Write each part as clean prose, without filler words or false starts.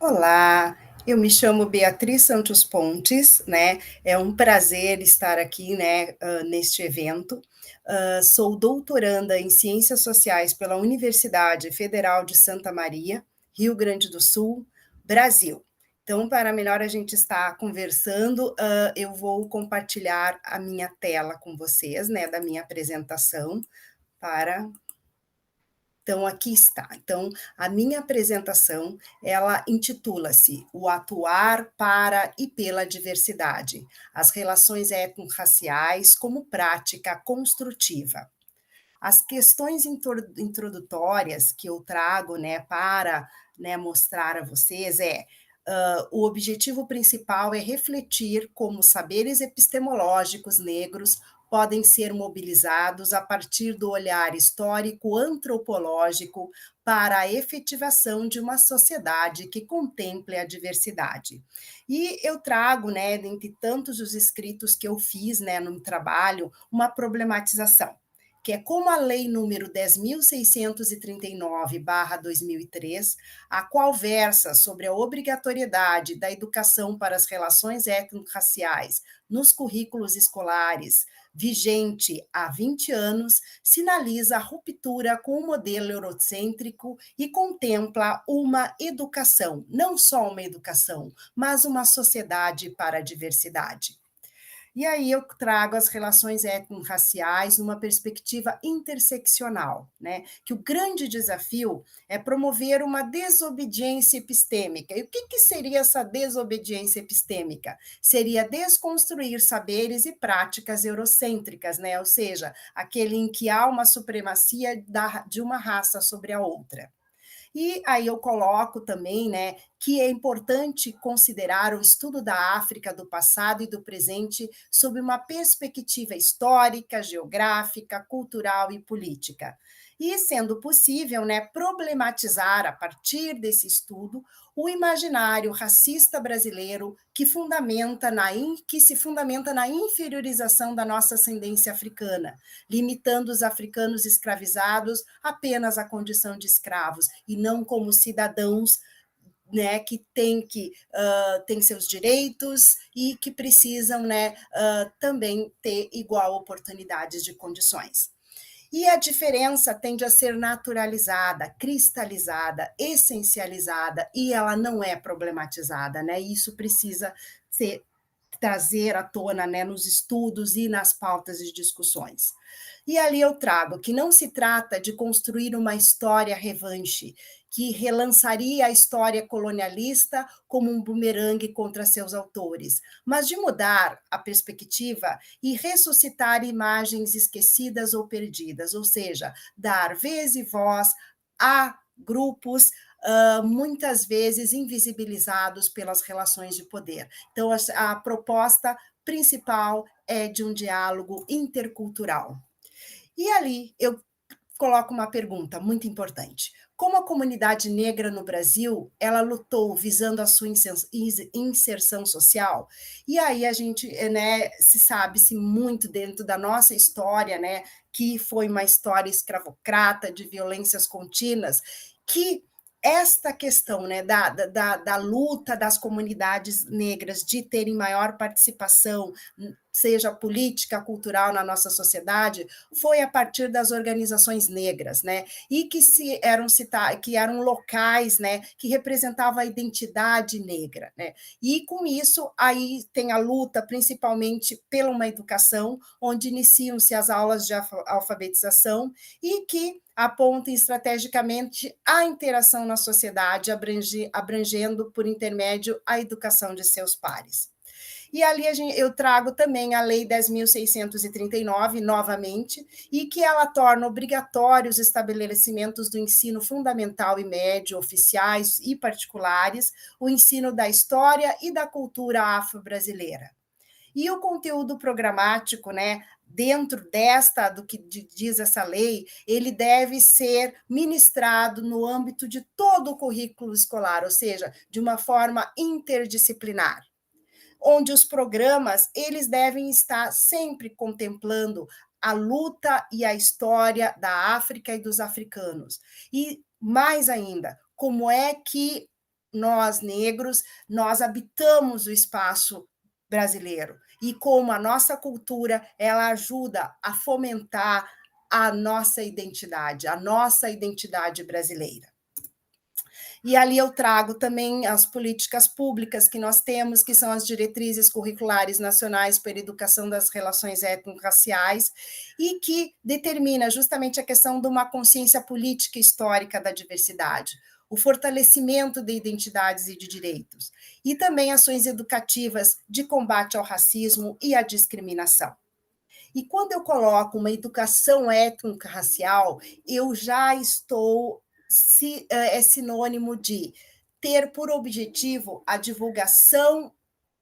Olá, eu me chamo Beatriz Santos Pontes, né? É um prazer estar aqui, né, neste evento. Sou doutoranda em Ciências Sociais pela Universidade Federal de Santa Maria, Rio Grande do Sul, Brasil. Então, para melhor a gente estar conversando, eu vou compartilhar a minha tela com vocês, né, da minha apresentação, para então, aqui está. Então, a minha apresentação, ela intitula-se O atuar para e pela diversidade, as relações étnico-raciais como prática construtiva. As questões introdutórias que eu trago, né, para, né, mostrar a vocês o objetivo principal é refletir como saberes epistemológicos negros podem ser mobilizados a partir do olhar histórico antropológico para a efetivação de uma sociedade que contemple a diversidade. E eu trago, né, dentre tantos os escritos que eu fiz, né, no trabalho, uma problematização, que é como a Lei número 10.639/2003, a qual versa sobre a obrigatoriedade da educação para as relações étnico-raciais nos currículos escolares, vigente há 20 anos, sinaliza a ruptura com o modelo eurocêntrico e contempla uma educação, não só uma educação, mas uma sociedade para a diversidade. E aí eu trago as relações étnico-raciais numa perspectiva interseccional, né? Que o grande desafio é promover uma desobediência epistêmica. E o que seria essa desobediência epistêmica? Seria desconstruir saberes e práticas eurocêntricas, né? Ou seja, aquele em que há uma supremacia de uma raça sobre a outra. E aí eu coloco também, né, que é importante considerar o estudo da África do passado e do presente sob uma perspectiva histórica, geográfica, cultural e política. E, sendo possível, né, problematizar a partir desse estudo o imaginário racista brasileiro que se fundamenta na inferiorização da nossa ascendência africana, limitando os africanos escravizados apenas à condição de escravos e não como cidadãos, né, que têm seus direitos e que precisam, né, também ter igual oportunidades de condições. E a diferença tende a ser naturalizada, cristalizada, essencializada, e ela não é problematizada, né? Isso precisa ser trazer à tona, né, nos estudos e nas pautas de discussões. E ali eu trago que não se trata de construir uma história revanche, que relançaria a história colonialista como um bumerangue contra seus autores, mas de mudar a perspectiva e ressuscitar imagens esquecidas ou perdidas, ou seja, dar vez e voz a grupos muitas vezes invisibilizados pelas relações de poder. Então, a proposta principal é de um diálogo intercultural. E ali eu coloco uma pergunta muito importante. Como a comunidade negra no Brasil, ela lutou visando a sua inserção social? E aí a gente, né, se sabe-se muito dentro da nossa história, né, que foi uma história escravocrata, de violências contínuas, que esta questão, né, da luta das comunidades negras de terem maior participação, seja política, cultural na nossa sociedade, foi a partir das organizações negras, né? E que eram locais, né, que representavam a identidade negra, né? E com isso aí tem a luta principalmente pela uma educação onde iniciam-se as aulas de alfabetização e que apontem estrategicamente a interação na sociedade, abrangendo por intermédio a educação de seus pares. E ali eu trago também a Lei 10.639, novamente, e que ela torna obrigatório os estabelecimentos do ensino fundamental e médio, oficiais e particulares, o ensino da história e da cultura afro-brasileira. E o conteúdo programático, né, dentro do que diz essa lei, ele deve ser ministrado no âmbito de todo o currículo escolar, ou seja, de uma forma interdisciplinar, onde os programas eles devem estar sempre contemplando a luta e a história da África e dos africanos. E mais ainda, como é que nós negros, nós habitamos o espaço brasileiro e como a nossa cultura, ela ajuda a fomentar a nossa identidade brasileira. E ali eu trago também as políticas públicas que nós temos, que são as diretrizes curriculares nacionais para a educação das relações étnico-raciais, e que determina justamente a questão de uma consciência política e histórica da diversidade, o fortalecimento de identidades e de direitos, e também ações educativas de combate ao racismo e à discriminação. E quando eu coloco uma educação étnico-racial, eu já estou, é sinônimo de ter por objetivo a divulgação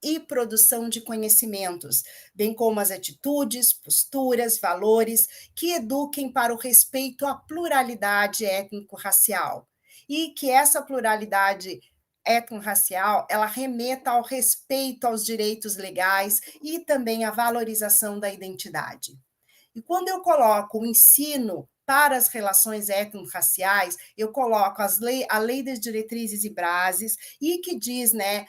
e produção de conhecimentos, bem como as atitudes, posturas, valores que eduquem para o respeito à pluralidade étnico-racial. E que essa pluralidade étnico-racial, ela remeta ao respeito aos direitos legais e também à valorização da identidade. E quando eu coloco o ensino para as relações étnico-raciais, eu coloco a lei das diretrizes e bases, e que diz, né,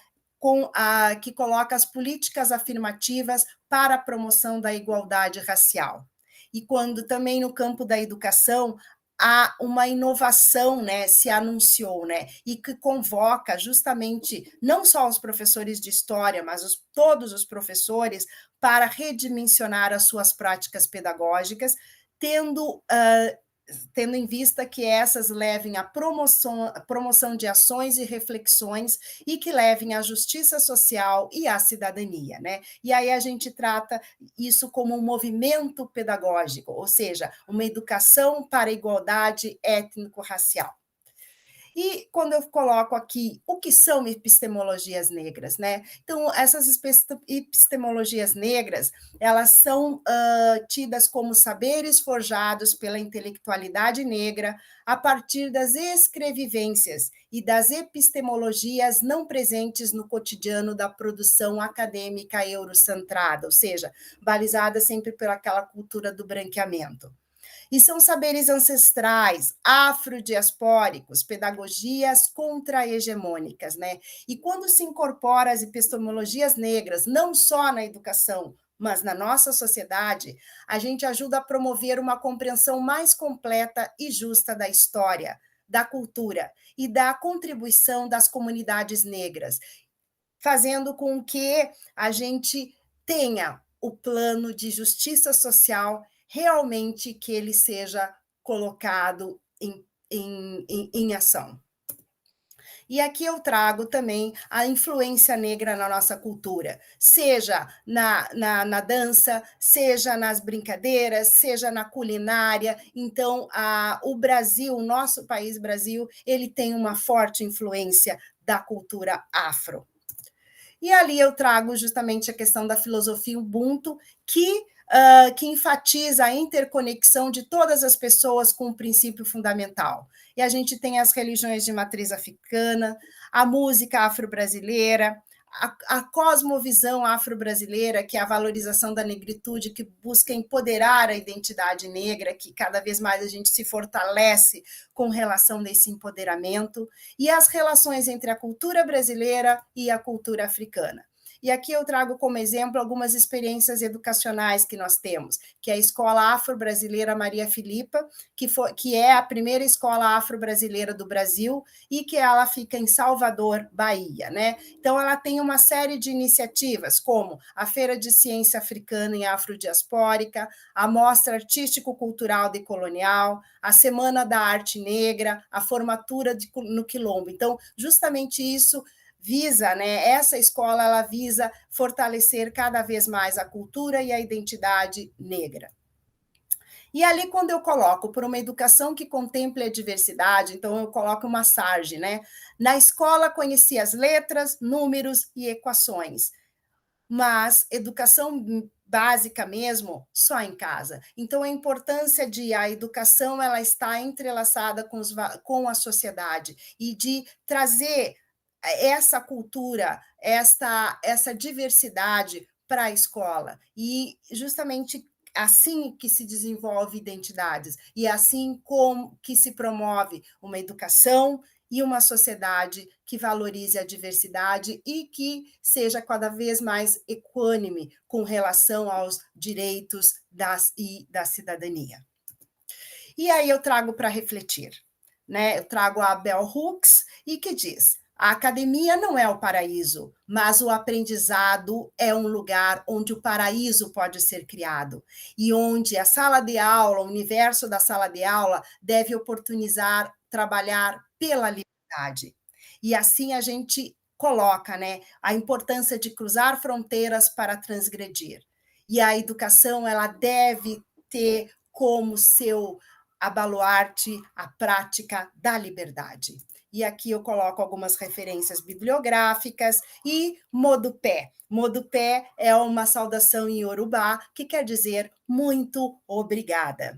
que coloca as políticas afirmativas para a promoção da igualdade racial. E quando também no campo da educação há uma inovação, né, se anunciou, né, e que convoca justamente não só os professores de história, mas todos os professores para redimensionar as suas práticas pedagógicas, tendo tendo em vista que essas levem à promoção de ações e reflexões e que levem à justiça social e à cidadania, né? E aí a gente trata isso como um movimento pedagógico, ou seja, uma educação para a igualdade étnico-racial. E quando eu coloco aqui o que são epistemologias negras, né? Então, essas epistemologias negras, elas são tidas como saberes forjados pela intelectualidade negra a partir das escrevivências e das epistemologias não presentes no cotidiano da produção acadêmica eurocentrada, ou seja, balizada sempre pelaquela cultura do branqueamento. E são saberes ancestrais, afrodiaspóricos, pedagogias contra-hegemônicas, né? E quando se incorpora as epistemologias negras, não só na educação, mas na nossa sociedade, a gente ajuda a promover uma compreensão mais completa e justa da história, da cultura e da contribuição das comunidades negras, fazendo com que a gente tenha o plano de justiça social realmente que ele seja colocado em ação. E aqui eu trago também a influência negra na nossa cultura, seja na dança, seja nas brincadeiras, seja na culinária. Então, o Brasil, o nosso país Brasil, ele tem uma forte influência da cultura afro. E ali eu trago justamente a questão da filosofia Ubuntu, que enfatiza a interconexão de todas as pessoas com um princípio fundamental. E a gente tem as religiões de matriz africana, a música afro-brasileira, a cosmovisão afro-brasileira, que é a valorização da negritude, que busca empoderar a identidade negra, que cada vez mais a gente se fortalece com relação desse empoderamento, e as relações entre a cultura brasileira e a cultura africana. E aqui eu trago como exemplo algumas experiências educacionais que nós temos, que é a Escola Afro-Brasileira Maria Filipa, que é a primeira escola afro-brasileira do Brasil e que ela fica em Salvador, Bahia, né? Então ela tem uma série de iniciativas, como a Feira de Ciência Africana e Afrodiaspórica, a Mostra Artístico-Cultural Decolonial, a Semana da Arte Negra, a formatura no Quilombo. Então, justamente isso visa, né, essa escola ela visa fortalecer cada vez mais a cultura e a identidade negra. E ali, quando eu coloco por uma educação que contemple a diversidade, então eu coloco uma sarge, né? Na escola conheci as letras, números e equações, mas educação básica mesmo, só em casa. Então, a importância de a educação ela está entrelaçada com a sociedade e de trazer essa cultura, essa diversidade para a escola. E justamente assim que se desenvolve identidades e assim como que se promove uma educação e uma sociedade que valorize a diversidade e que seja cada vez mais equânime com relação aos direitos da cidadania. E aí eu trago para refletir, né? Eu trago a Bell Hooks e que diz: a academia não é o paraíso, mas o aprendizado é um lugar onde o paraíso pode ser criado e onde a sala de aula, o universo da sala de aula deve oportunizar trabalhar pela liberdade. E assim a gente coloca, né, a importância de cruzar fronteiras para transgredir. E a educação ela deve ter como seu a baluarte, a prática da liberdade. E aqui eu coloco algumas referências bibliográficas e modupé. Modupé é uma saudação em Yorubá que quer dizer muito obrigada.